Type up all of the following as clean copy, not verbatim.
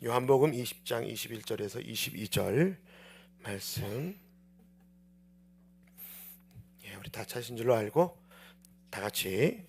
요한복음 20장 21절에서 22절 말씀. 우리 다 찾으신 줄로 알고 다 같이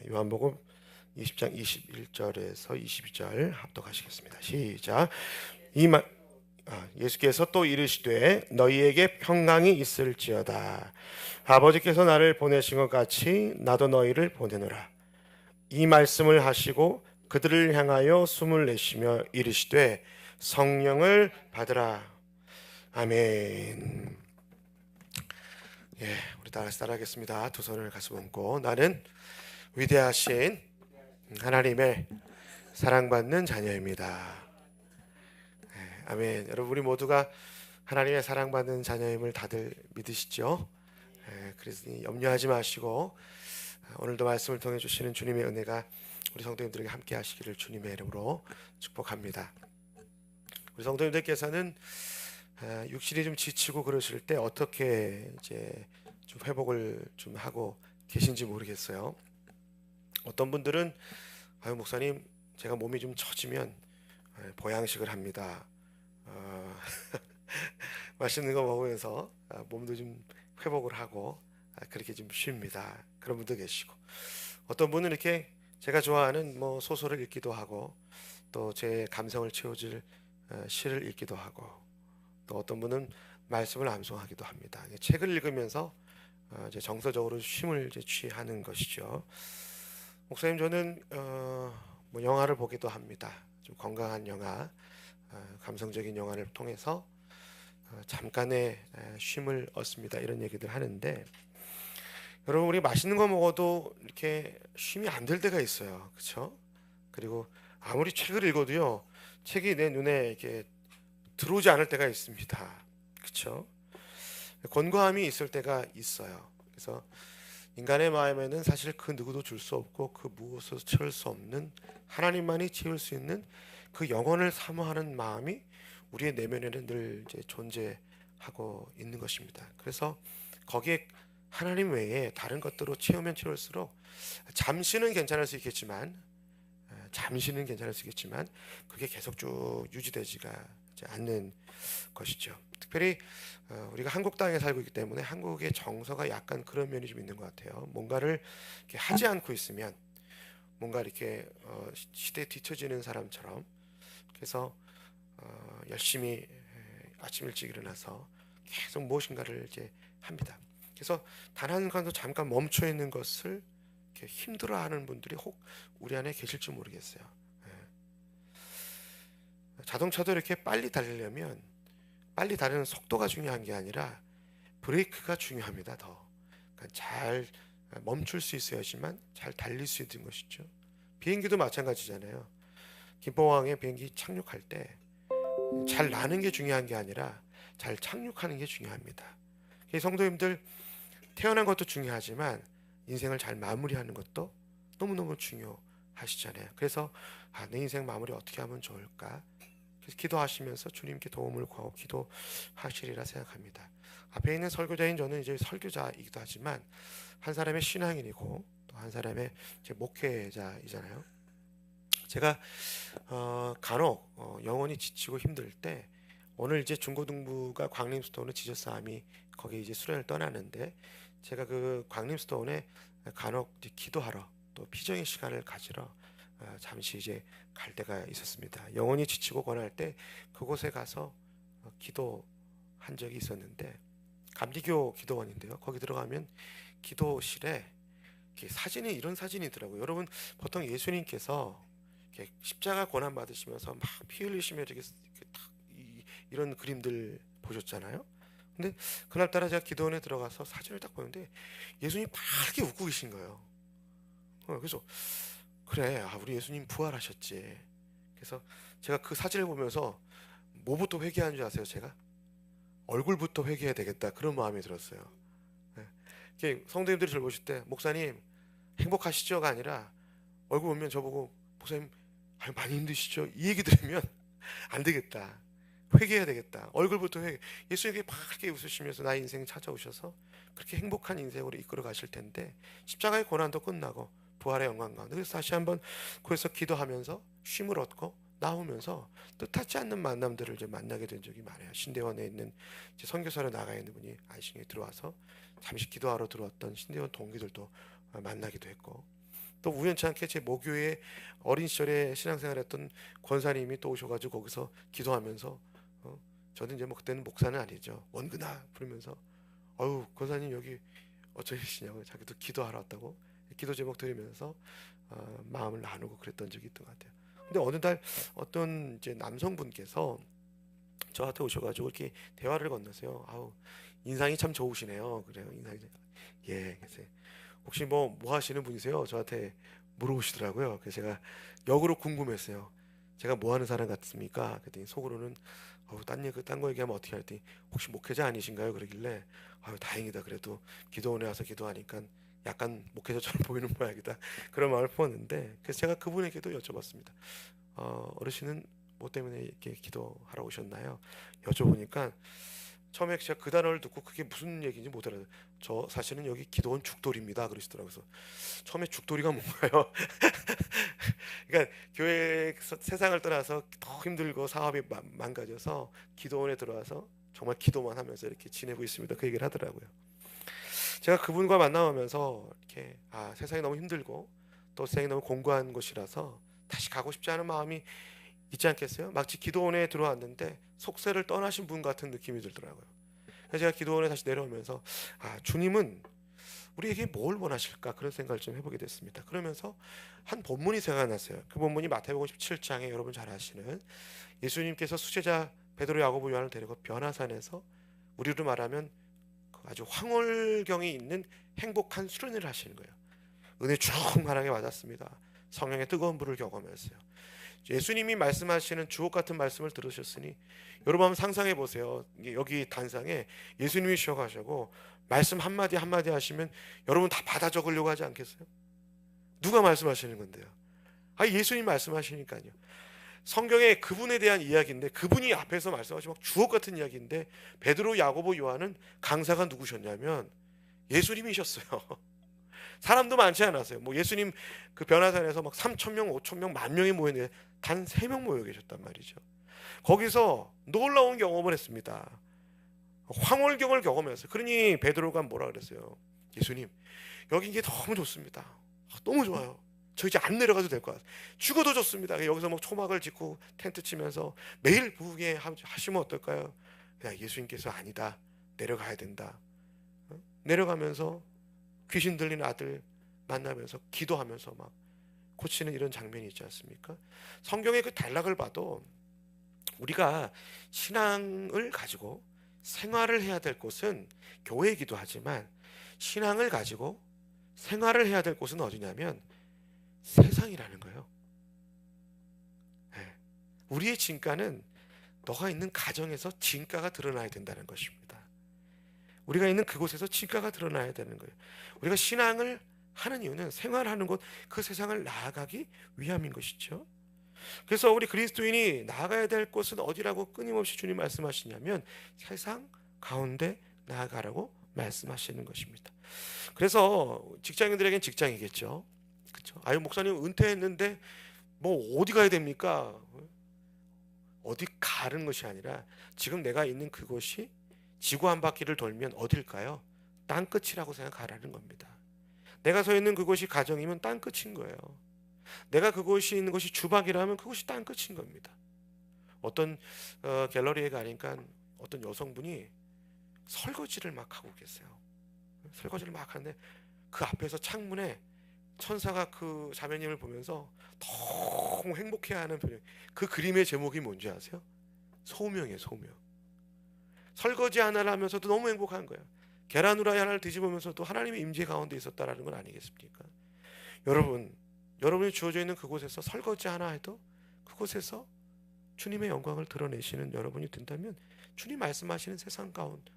요한복음 20장 21절에서 22절 합독하시겠습니다. 시작. 예수께서 또 이르시되 너희에게 평강이 있을지어다. 아버지께서 나를 보내신 것 같이 나도 너희를 보내노라. 이 말씀을 하시고 그들을 향하여 숨을 내쉬며 이르시되 성령을 받으라. 아멘. 우리 다 같이 따라하겠습니다. 두 손을 가슴 얹고 나는 위대하신 하나님의 사랑받는 자녀입니다. 아멘. 여러분, 우리 모두가 하나님의 사랑받는 자녀임을 다들 믿으시죠? 그래서 염려하지 마시고 오늘도 말씀을 통해 주시는 주님의 은혜가 우리 성도님들에게 함께 하시기를 주님의 이름으로 축복합니다. 우리 성도님들께서는 육신이 좀 지치고 그러실 때 어떻게 이제 좀 회복을 좀 하고 계신지 모르겠어요. 어떤 분들은 목사님, 제가 몸이 좀 처지면 보양식을 합니다. 맛있는 거 먹으면서 몸도 좀 회복을 하고 그렇게 좀 쉽니다. 그런 분도 계시고, 어떤 분은 이렇게 제가 좋아하는 뭐 소설을 읽기도 하고 또 제 감성을 채워줄 시를 읽기도 하고, 또 어떤 분은 말씀을 암송하기도 합니다. 책을 읽으면서 이제 정서적으로 쉼을 이제 취하는 것이죠. 목사님, 저는 뭐 영화를 보기도 합니다. 좀 건강한 영화, 감성적인 영화를 통해서 잠깐의 쉼을 얻습니다. 이런 얘기들 하는데, 여러분, 우리 맛있는 거 먹어도 이렇게 쉼이 안 될 때가 있어요. 그렇죠? 그리고 아무리 책을 읽어도요, 책이 내 눈에 이렇게 들어오지 않을 때가 있습니다. 그렇죠? 권고함이 있을 때가 있어요. 그래서 인간의 마음에는 사실 그 누구도 줄 수 없고 그 무엇도 채울 수 없는, 하나님만이 채울 수 있는 그 영혼을 사모하는 마음이 우리의 내면에는 늘 이제 존재하고 있는 것입니다. 그래서 거기에 하나님 외에 다른 것들로 채우면 채울수록 잠시는 괜찮을 수 있겠지만 그게 계속 쭉 유지되지가 않는 것이죠. 특별히 우리가 한국 땅에 살고 있기 때문에 한국의 정서가 약간 그런 면이 좀 있는 것 같아요. 뭔가를 이렇게 하지 않고 있으면 뭔가 이렇게 시대에 뒤처지는 사람처럼, 그래서 열심히 아침 일찍 일어나서 계속 무엇인가를 이제 합니다. 그래서 단 한 순간도 잠깐 멈춰 있는 것을 이렇게 힘들어하는 분들이 혹 우리 안에 계실지 모르겠어요. 자동차도 이렇게 빨리 달리려면 빨리 다루는 속도가 중요한 게 아니라 브레이크가 중요합니다. 더 그러니까 잘 멈출 수 있어야지만 잘 달릴 수 있는 것이죠. 비행기도 마찬가지잖아요. 김포공항에 비행기 착륙할 때 잘 나는 게 중요한 게 아니라 잘 착륙하는 게 중요합니다. 성도님들, 태어난 것도 중요하지만 인생을 잘 마무리하는 것도 너무너무 중요하시잖아요. 그래서 내 인생 마무리 어떻게 하면 좋을까? 그래서 기도하시면서 주님께 도움을 구하고 기도하시리라 생각합니다. 앞에 있는 설교자인 저는 이제 설교자이기도 하지만 한 사람의 신앙인이고 또 한 사람의 목회자이잖아요. 제가 간혹 영혼이 지치고 힘들 때, 오늘 이제 중고등부가 광림스토어는 지저스 아미 거기 이제 수련을 떠나는데, 제가 그 광림스토어에 간혹 이제 기도하러 또 피정의 시간을 가지러 잠시 이제 갈 때가 있었습니다. 영혼이 지치고 권할 때 그곳에 가서 기도한 적이 있었는데, 감리교 기도원인데요. 거기 들어가면 기도실에 사진이, 이런 사진이 있더라고요. 여러분, 보통 예수님께서 십자가 고난 받으시면서 막 피 흘리시며 이렇게 이런 그림들 보셨잖아요. 근데 그날따라 제가 기도원에 들어가서 사진을 딱 보는데 예수님이 밝게 웃고 계신 거예요. 그래서 그래, 우리 예수님 부활하셨지. 그래서 제가 그 사진을 보면서 뭐부터 회개한 줄 아세요? 제가 얼굴부터 회개해야 되겠다, 그런 마음이 들었어요. 성도님들이 저를 보실 때 목사님 행복하시죠가 아니라 얼굴 보면 저보고 목사님 많이 힘드시죠? 이 얘기 들으면 안 되겠다, 회개해야 되겠다. 얼굴부터 회개. 예수님께 밝게 웃으시면서 나의 인생 찾아오셔서 그렇게 행복한 인생으로 이끌어 가실 텐데, 십자가의 고난도 끝나고 부활의 영광 가운데, 그래서 다시 한번 거기서 기도하면서 쉼을 얻고 나오면서 뜻하지 않는 만남들을 이제 만나게 된 적이 많아요. 신대원에 있는 이제 선교사로 나가 있는 분이 안식에 들어와서 잠시 기도하러 들어왔던 신대원 동기들도 만나기도 했고, 또 우연치 않게 제 모교에 어린 시절에 신앙생활했던 권사님이 또 오셔가지고 거기서 기도하면서 저는 이제 뭐 그때는 목사는 아니죠, 원근아 부르면서 어유 권사님 여기 어쩌 계시냐고, 자기도 기도하러 왔다고 기도 제목 드리면서 마음을 나누고 그랬던 적이 있던 것 같아요. 근데 어느 날 어떤 이제 남성분께서 저한테 오셔가지고 이렇게 대화를 건너세요. 아우 인상이 참 좋으시네요. 그래요. 인상이 예. 그래서 혹시 뭐 하시는 분이세요? 저한테 물어보시더라고요. 그래서 제가 역으로 궁금했어요. 제가 뭐 하는 사람 같습니까? 그랬더니 속으로는 딴 거 얘기하면 어떻게 할지, 혹시 목회자 아니신가요? 그러길래 아유 다행이다. 그래도 기도원에 와서 기도하니까 약간 목회자처럼 보이는 모양이다. 그런 마음을 품었는데, 그래서 제가 그분에게도 여쭤봤습니다. 어르신은 뭐 때문에 이렇게 기도하러 오셨나요? 여쭤보니까 처음에 제가 그 단어를 듣고 그게 무슨 얘기인지 못 알아요. 저 사실은 여기 기도원 죽돌입니다. 그러시더라고요. 그래서 처음에 죽돌이가 뭔가요? 그러니까 교회 세상을 떠나서 더 힘들고 사업이 망가져서 기도원에 들어와서 정말 기도만 하면서 이렇게 지내고 있습니다. 그 얘기를 하더라고요. 제가 그분과 만나면서 이렇게 세상이 너무 힘들고 또 세상이 너무 공고한 곳이라서 다시 가고 싶지 않은 마음이 있지 않겠어요? 마치 기도원에 들어왔는데 속세를 떠나신 분 같은 느낌이 들더라고요. 그래서 제가 기도원에 다시 내려오면서 주님은 우리에게 뭘 원하실까, 그런 생각을 좀 해보게 됐습니다. 그러면서 한 본문이 생각났어요. 그 본문이 마태복음 17장에 여러분 잘 아시는 예수님께서 수제자 베드로, 야고보, 요한을 데리고 변화산에서 우리로 말하면 아주 황홀경이 있는 행복한 수련회를 하시는 거예요. 은혜 충만하게 받았습니다. 성령의 뜨거운 불을 경험했어요. 예수님이 말씀하시는 주옥 같은 말씀을 들으셨으니 여러분 한번 상상해 보세요. 여기 단상에 예수님이 쉬어가시고 말씀 한마디 한마디 하시면 여러분 다 받아 적으려고 하지 않겠어요? 누가 말씀하시는 건데요? 예수님 말씀하시니까요. 성경에 그분에 대한 이야기인데, 그분이 앞에서 말씀하시면 주옥 같은 이야기인데, 베드로, 야고보, 요한은 강사가 누구셨냐면 예수님이셨어요. 사람도 많지 않았어요. 뭐 예수님 그 변화산에서 막 3,000명, 5,000명, 10,000명이 모였는데 단 3명 모여 계셨단 말이죠. 거기서 놀라운 경험을 했습니다. 황홀경을 경험했어요. 그러니 베드로가 뭐라 그랬어요? 예수님, 여기 이게 너무 좋습니다. 너무 좋아요. 저 이제 안 내려가도 될 것 같아요. 죽어도 좋습니다. 여기서 뭐 초막을 짓고 텐트 치면서 매일 부흥회 하시면 어떨까요? 그냥 예수님께서 아니다, 내려가야 된다. 내려가면서 귀신 들린 아들 만나면서 기도하면서 막 고치는 이런 장면이 있지 않습니까? 성경의 그 단락을 봐도 우리가 신앙을 가지고 생활을 해야 될 곳은 교회이기도 하지만, 신앙을 가지고 생활을 해야 될 곳은 어디냐면 세상이라는 거예요. 네. 우리의 진가는 너가 있는 가정에서 진가가 드러나야 된다는 것입니다. 우리가 있는 그곳에서 진가가 드러나야 되는 거예요. 우리가 신앙을 하는 이유는 생활하는 곳, 그 세상을 나아가기 위함인 것이죠. 그래서 우리 그리스도인이 나아가야 될 곳은 어디라고 끊임없이 주님 말씀하시냐면 세상 가운데 나아가라고 말씀하시는 것입니다. 그래서 직장인들에겐 직장이겠죠. 그렇죠? 목사님 은퇴했는데 뭐 어디 가야 됩니까? 어디 가는 것이 아니라 지금 내가 있는 그곳이 지구 한 바퀴를 돌면 어딜까요? 땅끝이라고 생각하라는 겁니다. 내가 서 있는 그곳이 가정이면 땅끝인 거예요. 내가 그곳이 있는 것이 주방이라면 그곳이 땅끝인 겁니다. 어떤 갤러리에 가니까 어떤 여성분이 설거지를 막 하고 계세요. 설거지를 막 하는데 그 앞에서 창문에 천사가 그 자매님을 보면서 너무 행복해하는 표정. 그 그림의 제목이 뭔지 아세요? 소명이에요. 소명. 설거지 하나를 하면서도 너무 행복한 거예요. 계란 후라이 하나를 뒤집으면서도 하나님의 임재 가운데 있었다라는 건 아니겠습니까? 여러분이 주어져 있는 그곳에서 설거지 하나 해도 그곳에서 주님의 영광을 드러내시는 여러분이 된다면 주님 말씀하시는 세상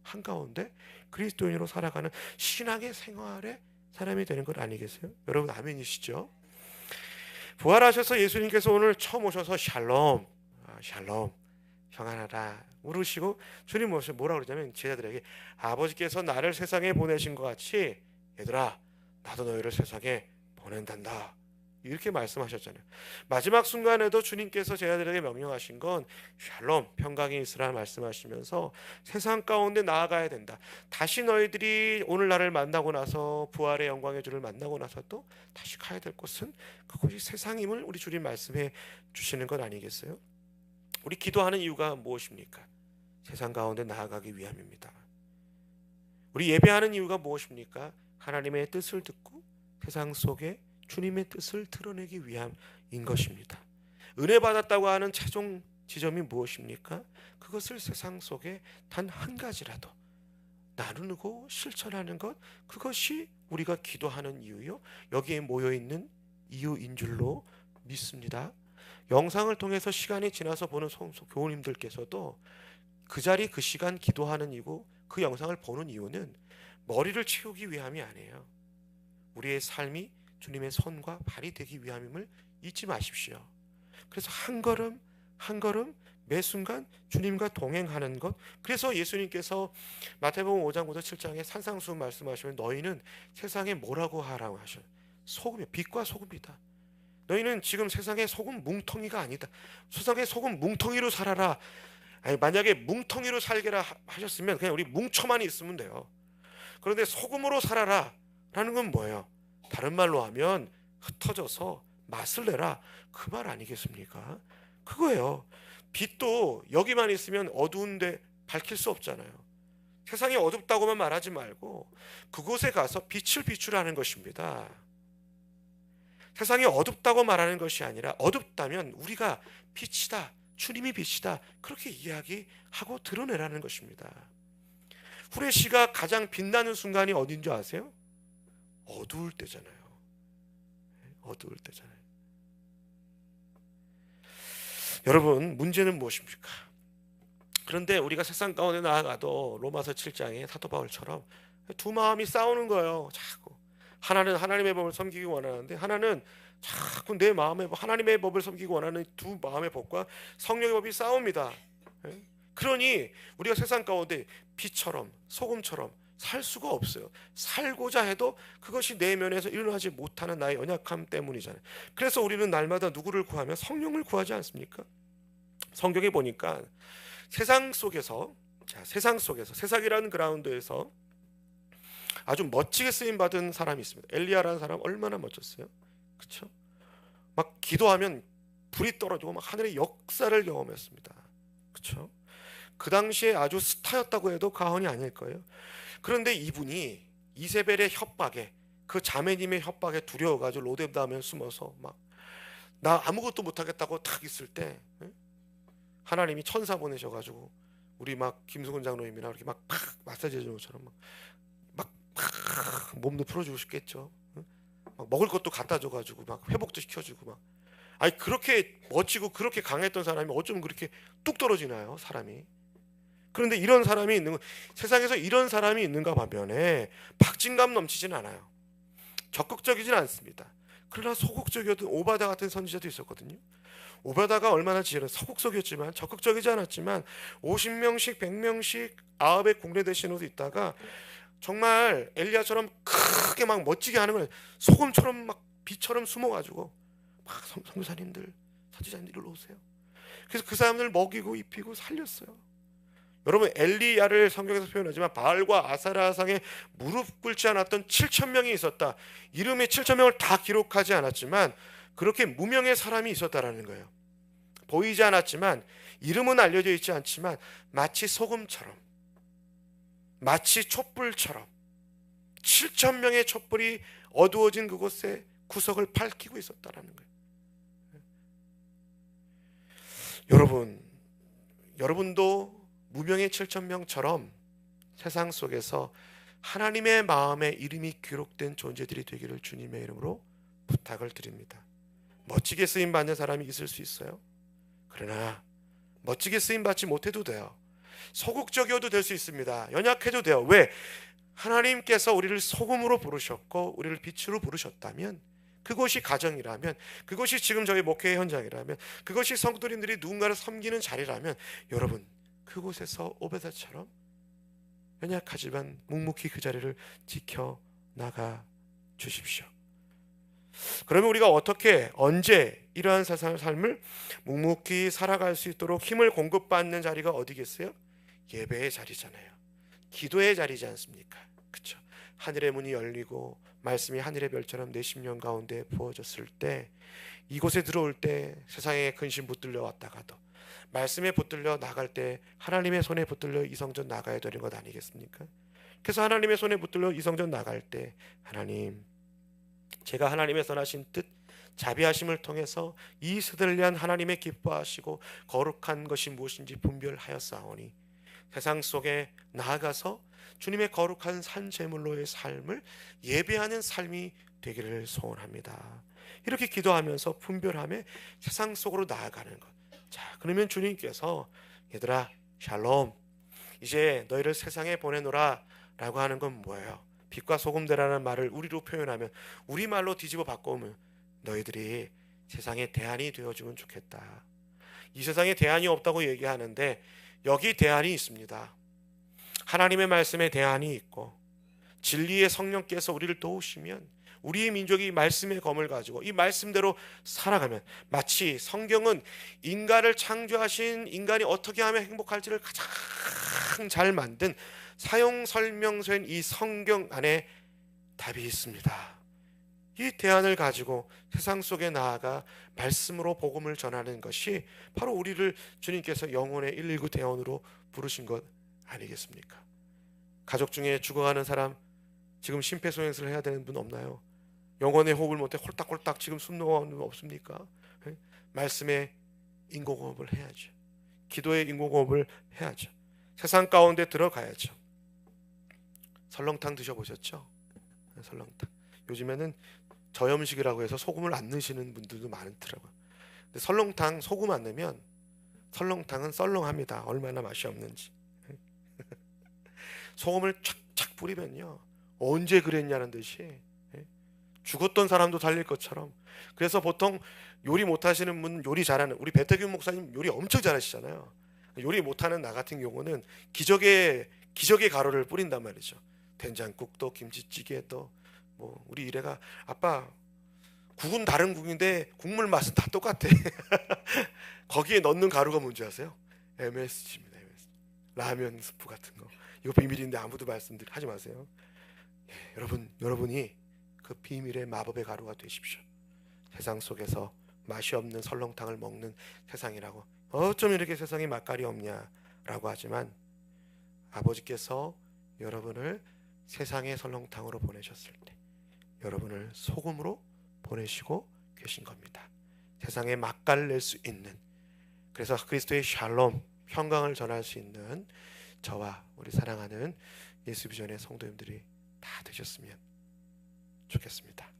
한가운데 그리스도인으로 살아가는 신앙의 생활의 사람이 되는 것 아니겠어요? 여러분 아멘이시죠? 부활하셔서 예수님께서 오늘 처음 오셔서 샬롬 평안하라 물으시고, 주님 뭐라 그러냐면 제자들에게 아버지께서 나를 세상에 보내신 것 같이 얘들아 나도 너희를 세상에 보낸단다, 이렇게 말씀하셨잖아요. 마지막 순간에도 주님께서 제자들에게 명령하신 건 샬롬, 평강이 있으라 말씀하시면서 세상 가운데 나아가야 된다. 다시 너희들이 오늘날을 만나고 나서 부활의 영광의 주를 만나고 나서도 다시 가야 될 곳은 그곳이 세상임을 우리 주님 말씀해 주시는 것 아니겠어요? 우리 기도하는 이유가 무엇입니까? 세상 가운데 나아가기 위함입니다. 우리 예배하는 이유가 무엇입니까? 하나님의 뜻을 듣고 세상 속에 주님의 뜻을 드러내기 위함인 것입니다. 은혜 받았다고 하는 최종 지점이 무엇입니까? 그것을 세상 속에 단 한 가지라도 나누고 실천하는 것, 그것이 우리가 기도하는 이유요, 여기에 모여있는 이유인 줄로 믿습니다. 영상을 통해서 시간이 지나서 보는 교우님들께서도 그 자리 그 시간 기도하는 이유, 그 영상을 보는 이유는 머리를 채우기 위함이 아니에요. 우리의 삶이 주님의 손과 발이 되기 위함임을 잊지 마십시오. 그래서 한 걸음 한 걸음 매 순간 주님과 동행하는 것. 그래서 예수님께서 마태복음 5장 9절 7장에 산상수훈 말씀하시면 너희는 세상에 뭐라고 하라고 하셔요? 소금이요, 빛과 소금이다. 너희는 지금 세상의 소금 뭉텅이가 아니다. 세상의 소금 뭉텅이로 살아라. 아니, 만약에 뭉텅이로 살게라 하셨으면 그냥 우리 뭉쳐만 있으면 돼요. 그런데 소금으로 살아라 라는 건 뭐예요? 다른 말로 하면 흩어져서 맛을 내라, 그 말 아니겠습니까? 그거예요. 빛도 여기만 있으면 어두운데 밝힐 수 없잖아요. 세상이 어둡다고만 말하지 말고 그곳에 가서 빛을 비추라는 것입니다. 세상이 어둡다고 말하는 것이 아니라 어둡다면 우리가 빛이다, 주님이 빛이다, 그렇게 이야기하고 드러내라는 것입니다. 후레쉬가 가장 빛나는 순간이 어딘 줄 아세요? 어두울 때잖아요. 어두울 때잖아요. 여러분, 문제는 무엇입니까? 그런데 우리가 세상 가운데 나아가도 로마서 7장의 사도 바울처럼 두 마음이 싸우는 거예요. 자꾸 하나는 하나님의 법을 섬기기 원하는데 하나는 자꾸 내 마음의 하나님의 법을 섬기기 원하는 두 마음의 법과 성령의 법이 싸웁니다. 그러니 우리가 세상 가운데 빛처럼 소금처럼 살 수가 없어요. 살고자 해도 그것이 내면에서 일어나지 못하는 나의 연약함 때문이잖아요. 그래서 우리는 날마다 누구를 구하면 성령을 구하지 않습니까? 성경에 보니까 세상 속에서 세상이라는 그라운드에서 아주 멋지게 쓰임 받은 사람이 있습니다. 엘리야라는 사람 얼마나 멋졌어요, 그렇죠? 막 기도하면 불이 떨어지고 막 하늘의 역사를 경험했습니다, 그렇죠? 그 당시에 아주 스타였다고 해도 과언이 아닐 거예요. 그런데 이분이 이세벨의 협박에, 그 자매님의 협박에 두려워가지고 로데담에 숨어서 막 나 아무것도 못하겠다고 탁 있을 때 하나님이 천사 보내셔가지고 우리 막 김수근 장로님이나 이렇게 막 마사지 해주는 것처럼 막 몸도 풀어주고 싶겠죠. 막 먹을 것도 갖다 줘가지고 막 회복도 시켜주고 막. 아니, 그렇게 멋지고 그렇게 강했던 사람이 어쩜 그렇게 뚝 떨어지나요, 사람이? 그런데 이런 사람이 있는, 세상에서 이런 사람이 있는가 반면에 박진감 넘치진 않아요. 적극적이진 않습니다. 그러나 소극적이었던 오바다 같은 선지자도 있었거든요. 오바다가 얼마나 지혜로운, 소극적이었지만 적극적이지 않았지만 50명씩 100명씩 아합의 공례 대신으로 있다가 정말 엘리야처럼 크게 막 멋지게 하는 걸 소금처럼 막 빛처럼 숨어가지고 막 선교사님들, 선지자님들 일로 오세요. 그래서 그 사람들 먹이고 입히고 살렸어요. 여러분, 엘리야를 성경에서 표현하지만 바알과 아사라상에 무릎 꿇지 않았던 7,000명이 있었다. 이름이 7,000명을 다 기록하지 않았지만 그렇게 무명의 사람이 있었다라는 거예요. 보이지 않았지만, 이름은 알려져 있지 않지만 마치 소금처럼, 마치 촛불처럼 7,000명의 촛불이 어두워진 그곳에 구석을 밝히고 있었다라는 거예요. 여러분도 무명의 7,000명처럼 세상 속에서 하나님의 마음에 이름이 기록된 존재들이 되기를 주님의 이름으로 부탁을 드립니다. 멋지게 쓰임받는 사람이 있을 수 있어요. 그러나 멋지게 쓰임받지 못해도 돼요. 소극적이어도 될 수 있습니다. 연약해도 돼요. 왜? 하나님께서 우리를 소금으로 부르셨고 우리를 빛으로 부르셨다면, 그것이 가정이라면, 그것이 지금 저희 목회의 현장이라면, 그것이 성도님들이 누군가를 섬기는 자리라면, 여러분 그곳에서 오베다처럼 연약하지만 묵묵히 그 자리를 지켜나가 주십시오. 그러면 우리가 어떻게 언제 이러한 세상의 삶을 묵묵히 살아갈 수 있도록 힘을 공급받는 자리가 어디겠어요? 예배의 자리잖아요. 기도의 자리지 않습니까? 그렇죠? 하늘의 문이 열리고 말씀이 하늘의 별처럼 내 심령 가운데 부어졌을 때, 이곳에 들어올 때 세상에 근심 붙들려 왔다가도 말씀에 붙들려 나갈 때 하나님의 손에 붙들려 이성전 나가야 되는 것 아니겠습니까? 그래서 하나님의 손에 붙들려 이성전 나갈 때, 하나님, 제가 하나님의 선하신 뜻 자비하심을 통해서 이 세대를 위한 하나님의 기뻐하시고 거룩한 것이 무엇인지 분별하였사오니 세상 속에 나아가서 주님의 거룩한 산 제물로의 삶을 예배하는 삶이 되기를 소원합니다. 이렇게 기도하면서 분별함에 세상 속으로 나아가는 것. 자, 그러면 주님께서 얘들아 샬롬, 이제 너희를 세상에 보내노라 라고 하는 건 뭐예요? 빛과 소금 되라는 말을 우리로 표현하면, 우리말로 뒤집어 바꾸면 너희들이 세상의 대안이 되어주면 좋겠다. 이 세상에 대안이 없다고 얘기하는데 여기 대안이 있습니다. 하나님의 말씀에 대안이 있고 진리의 성령께서 우리를 도우시면 우리의 민족이 말씀의 검을 가지고 이 말씀대로 살아가면, 마치 성경은 인간을 창조하신 인간이 어떻게 하면 행복할지를 가장 잘 만든 사용 설명서인 이 성경 안에 답이 있습니다. 이 대안을 가지고 세상 속에 나아가 말씀으로 복음을 전하는 것이 바로 우리를 주님께서 영혼의 119 대원으로 부르신 것 아니겠습니까? 가족 중에 죽어가는 사람, 지금 심폐소생술을 해야 되는 분 없나요? 영혼의 호흡을 못해 홀딱홀딱 지금 숨 넘어가는 분 없습니까? 말씀의 인공호흡을 해야죠. 기도의 인공호흡을 해야죠. 세상 가운데 들어가야죠. 설렁탕 드셔보셨죠? 설렁탕. 요즘에는 저염식이라고 해서 소금을 안 넣으시는 분들도 많더라고요. 근데 설렁탕 소금 안 넣으면 설렁탕은 썰렁합니다. 얼마나 맛이 없는지. 소금을 착착 뿌리면요, 언제 그랬냐는 듯이 죽었던 사람도 살릴 것처럼. 그래서 보통 요리 못하시는 분, 요리 잘하는 우리 배태균 목사님 요리 엄청 잘하시잖아요. 요리 못하는 나 같은 경우는 기적의 가루를 뿌린단 말이죠. 된장국도 김치찌개도 뭐 우리 이래가 아빠 국은 다른 국인데 국물 맛은 다 똑같아. 거기에 넣는 가루가 뭔지 아세요? MSG입니다. MSG. 라면 스프 같은 거. 이거 비밀인데 아무도 말씀하지 마세요. 여러분이 그 비밀의 마법의 가루가 되십시오. 세상 속에서 맛이 없는 설렁탕을 먹는 세상이라고, 어쩜 이렇게 세상에 맛깔이 없냐라고 하지만, 아버지께서 여러분을 세상의 설렁탕으로 보내셨을 때 여러분을 소금으로 보내시고 계신 겁니다. 세상에 맛깔을 낼 수 있는, 그래서 그리스도의 샬롬, 평강을 전할 수 있는 저와 우리 사랑하는 예수비전의 성도님들이 다 되셨으면 좋겠습니다.